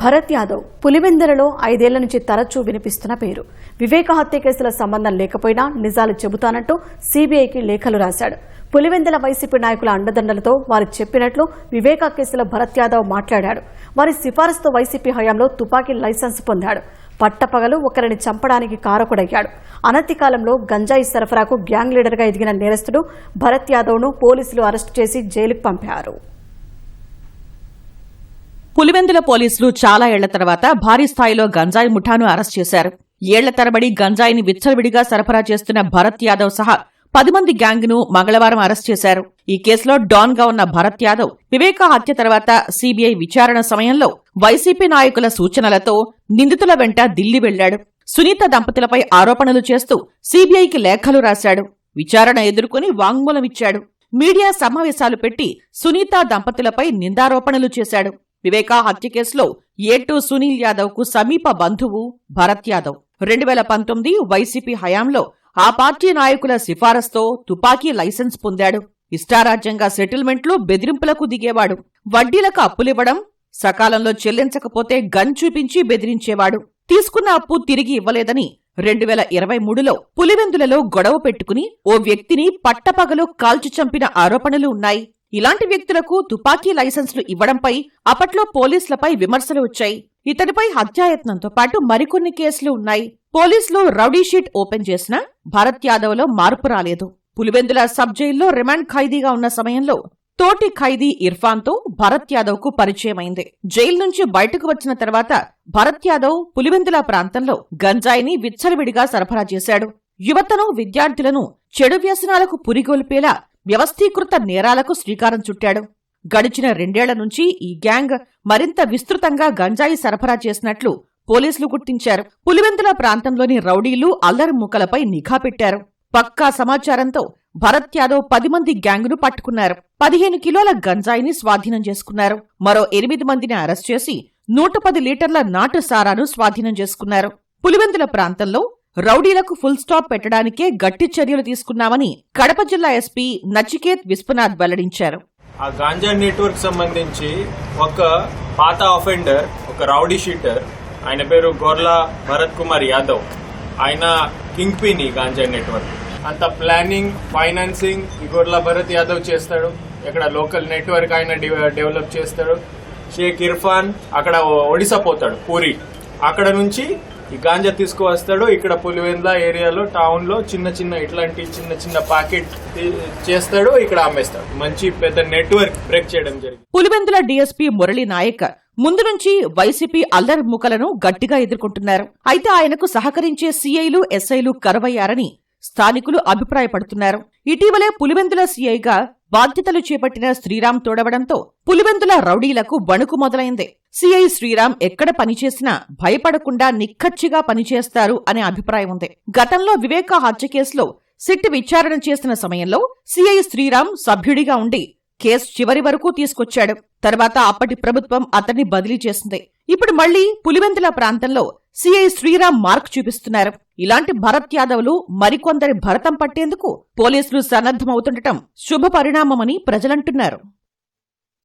భరత్ యాదవ్ పులివెందులలో 5 ఏళ్ల నుంచి తరచూ వినిపిస్తున్న పేరు. వివేక హత్య కేసుల సంబంధం లేకపోయినా నిజాలు చెబుతానంటూ సీబీఐకి లేఖలు రాశాడు. పులివెందుల వైసీపీ నాయకుల అండదండలతో వారు చెప్పినట్లు వివేక కేసులో భరత్ యాదవ్ మాట్లాడాడు. వారి సిఫారసుతో వైసీపీ హయాంలో తుపాకీ లైసెన్స్ పొందాడు. పట్టపగలు ఒకరిని చంపడానికి కారకుడయ్యాడు. అనతి కాలంలో గంజాయి సరఫరాకు గ్యాంగ్ లీడర్గా ఎదిగిన నేరస్తుడు భరత్ యాదవ్ను పోలీసులు అరెస్టు చేసి జైలుకు పంపారు. పులివెందుల పోలీసులు చాలా ఏళ్ల తర్వాత భారీ స్థాయిలో గంజాయి ముఠాను అరెస్ట్ చేశారు. ఏళ్ల తరబడి గంజాయిని విచ్చలవిడిగా సరఫరా చేస్తున్న భరత్ యాదవ్ సహా 10 మంది గ్యాంగ్ ను మంగళవారం అరెస్ట్ చేశారు. ఈ కేసులో డాన్ గా ఉన్న భరత్ యాదవ్ వివేక హత్య తర్వాత సీబీఐ విచారణ సమయంలో వైసీపీ నాయకుల సూచనలతో నిందితుల వెంట ఢిల్లీ వెళ్లాడు. సునీత దంపతులపై ఆరోపణలు చేస్తూ సీబీఐకి లేఖలు రాశాడు. విచారణ ఎదుర్కొని వాంగ్మూలమిచ్చాడు. మీడియా సమావేశాలు పెట్టి సునీత దంపతులపై నిందారోపణలు చేశాడు. వివేక హత్య కేసులో ఏటూ సునీల్ యాదవ్ కు సమీప బంధువు భరత్ యాదవ్ 2019 వైసీపీ హయాంలో ఆ పార్టీ నాయకుల సిఫారసుతో తుపాకీ లైసెన్స్ పొందాడు. ఇష్టారాజ్యంగా సెటిల్మెంట్లు బెదిరింపులకు దిగేవాడు. వడ్డీలకు అప్పులివ్వడం, సకాలంలో చెల్లించకపోతే గన్ చూపించి బెదిరించేవాడు. తీసుకున్న అప్పు తిరిగి ఇవ్వలేదని 2023లో పులివెందులలో గొడవ పెట్టుకుని ఓ వ్యక్తిని పట్టపగలు కాల్చి చంపిన ఆరోపణలు ఉన్నాయి. ఇలాంటి వ్యక్తులకు తుపాకీ లైసెన్సులు ఇవ్వడంపై అప్పట్లో పోలీసులపై విమర్శలు వచ్చాయి. ఇతడిపై హత్యాయత్నంతో పాటు మరికొన్ని కేసులు ఉన్నాయి. పోలీసులు రౌడీ షీట్ ఓపెన్ చేసినా భరత్ యాదవ్లో మార్పు రాలేదు. పులివెందుల సబ్ జైల్లో రిమాండ్ ఖైదీగా ఉన్న సమయంలో తోటి ఖైదీ ఇర్ఫాన్తో భరత్ యాదవ్ కు పరిచయమైంది. జైలు నుంచి బయటకు వచ్చిన తర్వాత భరత్ యాదవ్ పులివెందుల ప్రాంతంలో గంజాయిని విచ్చలవిడిగా సరఫరా చేశాడు. యువతను, విద్యార్థులను చెడు వ్యసనాలకు పురిగొల్పేలా వ్యవస్థీకృత నేరాలకు శ్రీకారం చుట్టాడు. గడిచిన 2 ఏళ్ల నుంచి ఈ గ్యాంగ్ మరింత విస్తృతంగా గంజాయి సరఫరా చేసినట్లు పోలీసులు గుర్తించారు. పులివెందుల ప్రాంతంలోని రౌడీలు, అల్లరి మూకలపై నిఘా పెట్టారు. పక్కా సమాచారంతో భరత్ యాదవ్ 10 మంది గ్యాంగును పట్టుకున్నారు. 15 కిలోల గంజాయిని స్వాధీనం చేసుకున్నారు. మరో 8 మందిని అరెస్ట్ చేసి 110 లీటర్ల నాటు సారాను స్వాధీనం చేసుకున్నారు. పులివెందుల ప్రాంతంలో రౌడీలకు ఫుల్ స్టాప్ పెట్టడానికే గట్టి చర్యలు తీసుకున్నామని కడప జిల్లా ఎస్పీ నచికేత్ విశ్వనాథ్ వెల్లడించారు. ఆ గాంజా నెట్వర్క్ సంబంధించి ఒక పాత అఫెండర్, ఒక రౌడీ షీటర్, ఆయన పేరు గొర్లా భరత్ కుమార్ యాదవ్. ఆయన కింగ్ పిన్ ఈ గాంజా నెట్వర్క్. అంత ప్లానింగ్, ఫైనాన్సింగ్ ఈ గొర్లా భరత్ యాదవ్ చేస్తాడు. ఇక్కడ లోకల్ నెట్వర్క్ ఆయన డెవలప్ చేస్తాడు. షేక్ ఇర్ఫాన్ అక్కడ ఒడిశా పోతాడు, పూరి. అక్కడ నుంచి ఈ గాంజా తీసుకువస్తాడు. ఇక్కడ పులివెందుల ఏరియాలో, టౌన్ లో ఇట్లాంటి చిన్న ప్యాకెట్ చేస్తాడు, ఇక్కడ అమ్మేస్తాడు. మంచి పెద్ద నెట్వర్క్ బ్రేక్ చేయడం జరిగింది. పులివెందుల డీఎస్పీ మురళీ నాయక్ ముందు నుంచి వైసీపీ అల్లరి మూకలను గట్టిగా ఎదుర్కొంటున్నారు. అయితే ఆయనకు సహకరించే సీఐలు, ఎస్ఐలు కరువయ్యారని స్థానికులు అభిప్రాయపడుతున్నారు. ఇటీవలే పులివెందుల సీఐగా బాధ్యతలు చేపట్టిన శ్రీరామ్ తోడవడంతో పులివెందుల రౌడీలకు వణుకు మొదలైంది. సీఐ శ్రీరామ్ ఎక్కడ పనిచేసినా భయపడకుండా నిక్కచ్చిగా పనిచేస్తారు అనే అభిప్రాయం ఉంది. గతంలో వివేక హత్య కేసులో సిట్ విచారణ చేసిన సమయంలో సీఐ శ్రీరామ్ సభ్యుడిగా ఉండి కేసు చివరి వరకు తీసుకొచ్చాడు. తర్వాత అప్పటి ప్రభుత్వం అతన్ని బదిలీ చేసింది. ఇప్పుడు మళ్లీ పులివెందుల ప్రాంతంలో సీఐ శ్రీరామ్ మార్క్ చూపిస్తున్నారు. ఇలాంటి భరత్ యాదవ్లు మరికొందరి భరతం పట్టేందుకు పోలీసులు సన్నద్ధమవుతుండటం శుభ పరిణామమని ప్రజలంటున్నారు.